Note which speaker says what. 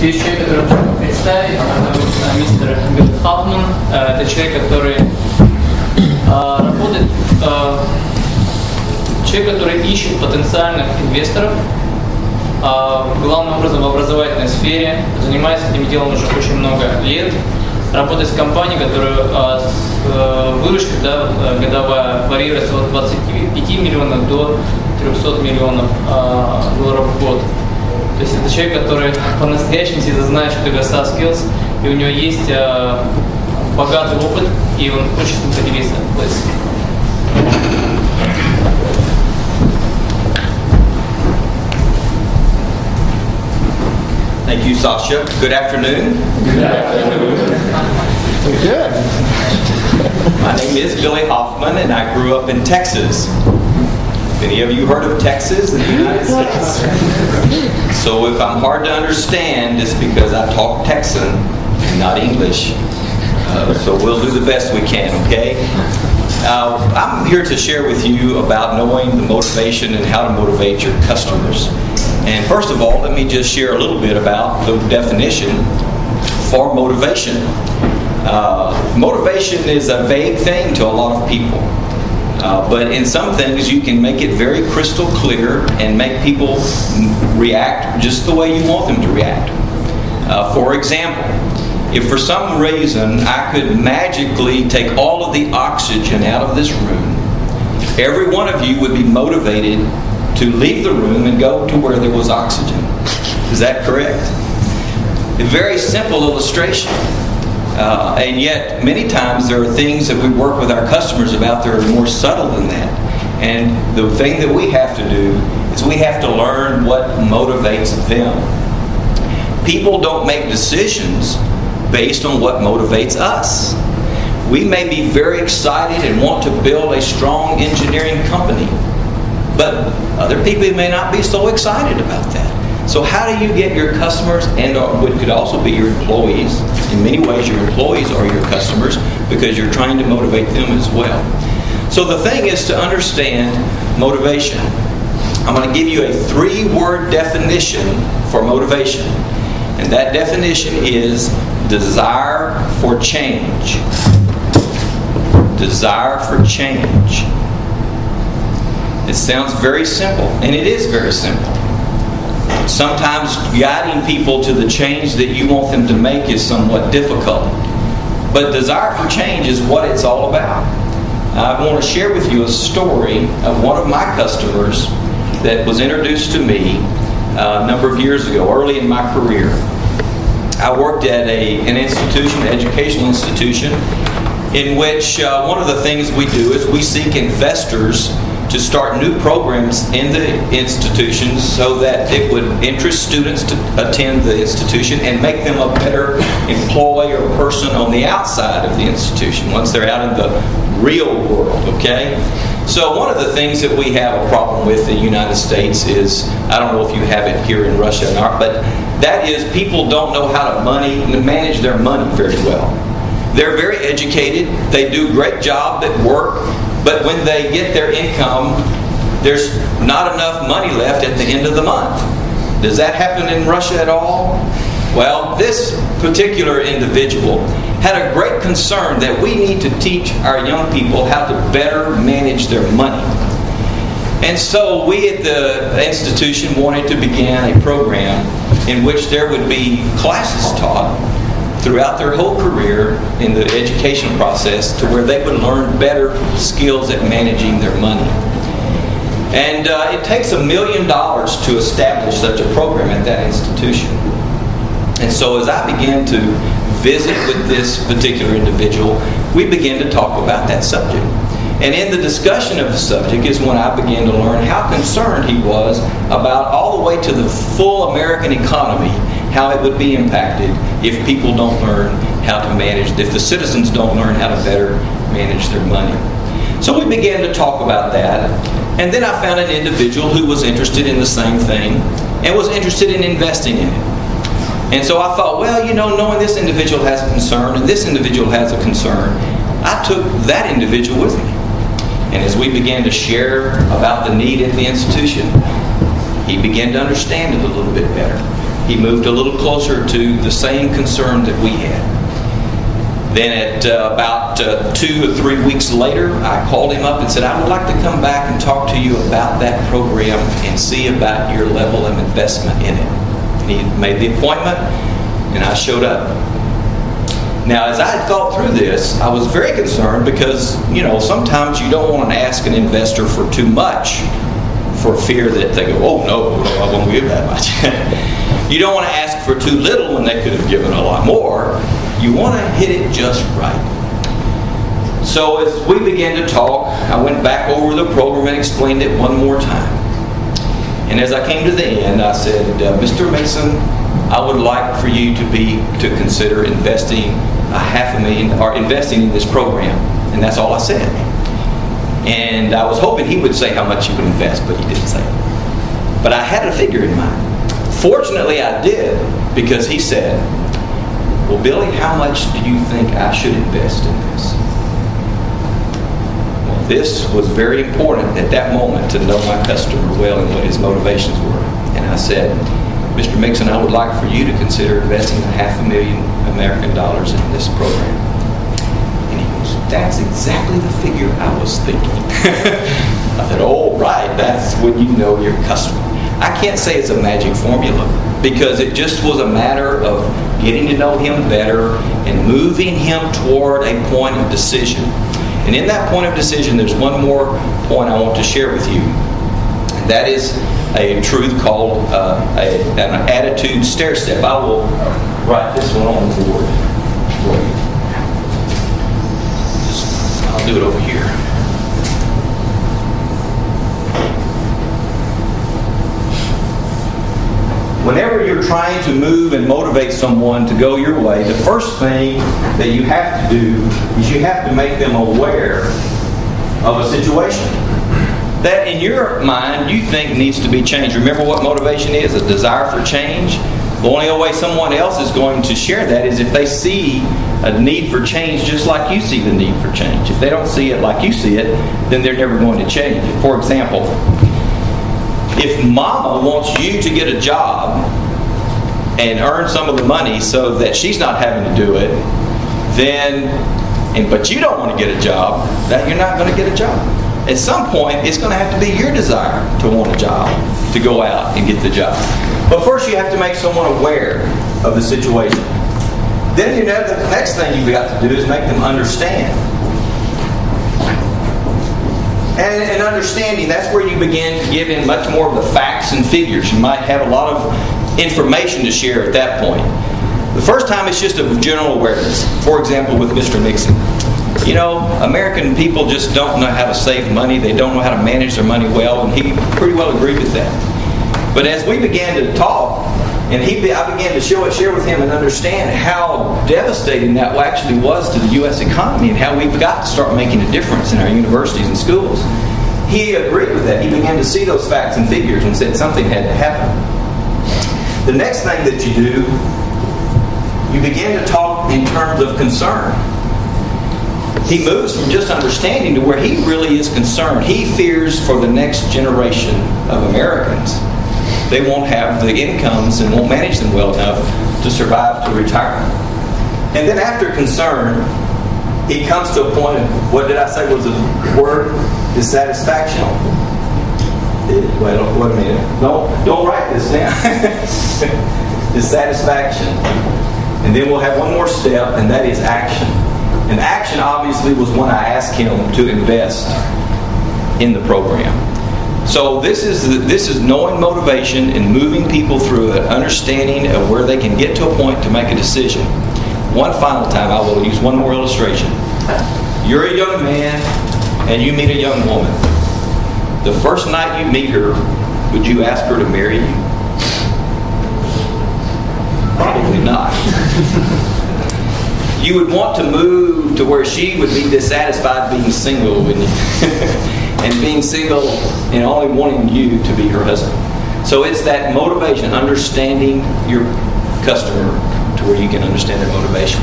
Speaker 1: Есть человек, который можно представить, мистер Hoffmann. Это человек, который работает, человек, который ищет потенциальных инвесторов, главным образом в образовательной сфере, занимается этим делом уже очень много лет, работает с компанией, которая выручка годовая варьируется от 25 миллионов до 300 миллионов долларов в год. То есть это человек, который по-настоящему всегда знает, что такое soft skills, и у него есть богатый опыт, и он хочет с ним поделиться.
Speaker 2: Thank you, Sasha. Good afternoon.
Speaker 3: Good afternoon. Good.
Speaker 2: My name is Billy Hoffmann, and I grew up in Texas. Any of you heard of Texas in the United States? So if I'm hard to understand, it's because I talk Texan and not English. So we'll do the best we can, okay? I'm here to share with you about knowing the motivation and how to motivate your customers. And first of all, let me just share a little bit about the definition for motivation. Motivation is a vague thing to a lot of people. But in some things, you can make it very crystal clear and make people react just the way you want them to react. For example, if for some reason I could magically take all of the oxygen out of this room, every one of you would be motivated to leave the room and go to where there was oxygen. Is that correct? A very simple illustration. And yet, many times there are things that we work with our customers about that are more subtle than that. And the thing that we have to do is we have to learn what motivates them. People don't make decisions based on what motivates us. We may be very excited and want to build a strong engineering company, but other people may not be so excited about that. So how do you get your customers, and what could also be your employees? In many ways, your employees are your customers because you're trying to motivate them as well. So the thing is to understand motivation. I'm going to give you a 3-word definition for motivation. And that definition is desire for change. Desire for change. It sounds very simple, and it is very simple. Sometimes guiding people to the change that you want them to make is somewhat difficult. But desire for change is what it's all about. I want to share with you a story of one of my customers that was introduced to me a number of years ago, early in my career. I worked at an institution, an educational institution, in which one of the things we do is we seek investors to start new programs in the institutions so that it would interest students to attend the institution and make them a better employee or person on the outside of the institution once they're out in the real world, okay? So one of the things that we have a problem with in the United States is, I don't know if you have it here in Russia, but that is people don't know how to manage their money very well. They're very educated, they do a great job at work, but when they get their income, there's not enough money left at the end of the month. Does that happen in Russia at all? Well, this particular individual had a great concern that we need to teach our young people how to better manage their money. And so we at the institution wanted to begin a program in which there would be classes taught throughout their whole career in the education process to where they would learn better skills at managing their money. And it takes $1 million to establish such a program at that institution. And so as I began to visit with this particular individual, we began to talk about that subject. And in the discussion of the subject is when I began to learn how concerned he was about all the way to the full American economy, how it would be impacted if people don't learn how to manage, if the citizens don't learn how to better manage their money. So we began to talk about that, and then I found an individual who was interested in the same thing and was interested in investing in it. And so I thought, well, you know, knowing this individual has a concern and this individual has a concern, I took that individual with me. And as we began to share about the need at the institution, he began to understand it a little bit better. He moved a little closer to the same concern that we had. Then at about 2 or 3 weeks later, I called him up and said, I would like to come back and talk to you about that program and see about your level of investment in it. And he made the appointment, and I showed up. Now, as I had thought through this, I was very concerned because, sometimes you don't want to ask an investor for too much for fear that they go, oh, no, I won't give that much. You don't want to ask for too little when they could have given a lot more. You want to hit it just right. So as we began to talk, I went back over the program and explained it one more time. And as I came to the end, I said, Mr. Mason, I would like for you to consider investing $500,000 or investing in this program. And that's all I said. And I was hoping he would say how much he would invest, but he didn't say it. But I had a figure in mind. Fortunately, I did, because he said, well, Billy, how much do you think I should invest in this? Well, this was very important at that moment to know my customer well and what his motivations were. And I said, Mr. Mixon, I would like for you to consider investing $500,000 American dollars in this program. And he goes, that's exactly the figure I was thinking. I said, oh, right, that's when you know your customer. I can't say it's a magic formula, because it just was a matter of getting to know him better and moving him toward a point of decision. And in that point of decision, there's one more point I want to share with you. And that is a truth called an attitude stair step. I will write this one on the board for you. I'll do it over here. Whenever you're trying to move and motivate someone to go your way, the first thing that you have to do is you have to make them aware of a situation that in your mind you think needs to be changed. Remember what motivation is? A desire for change. The only way someone else is going to share that is if they see a need for change just like you see the need for change. If they don't see it like you see it, then they're never going to change it. For example, if Mama wants you to get a job and earn some of the money so that she's not having to do it, but you don't want to get a job, that you're not going to get a job. At some point, it's going to have to be your desire to want a job, to go out and get the job. But first, you have to make someone aware of the situation. Then the next thing you've got to do is make them understand. And in understanding, that's where you begin to give in much more of the facts and figures. You might have a lot of information to share at that point. The first time it's just a general awareness. For example, with Mr. Nixon. American people just don't know how to save money. They don't know how to manage their money well, and he pretty well agreed with that. But as we began to talk, and I began to share with him and understand how devastating that actually was to the U.S. economy and how we've got to start making a difference in our universities and schools. He agreed with that. He began to see those facts and figures and said something had to happen. The next thing that you do, you begin to talk in terms of concern. He moves from just understanding to where he really is concerned. He fears for the next generation of Americans. They won't have the incomes and won't manage them well enough to survive to retirement. And then after concern, he comes to a point of, what did I say was the word? Dissatisfaction. Wait a minute. Don't write this down. Dissatisfaction. And then we'll have one more step, and that is action. And action obviously was when I asked him to invest in the program. So this is knowing motivation and moving people through it, understanding of where they can get to a point to make a decision. One final time, I will use one more illustration. You're a young man and you meet a young woman. The first night you meet her, would you ask her to marry you? Probably not. You would want to move to where she would be dissatisfied being single, wouldn't you? And being single and only wanting you to be her husband. So it's that motivation, understanding your customer to where you can understand their motivation.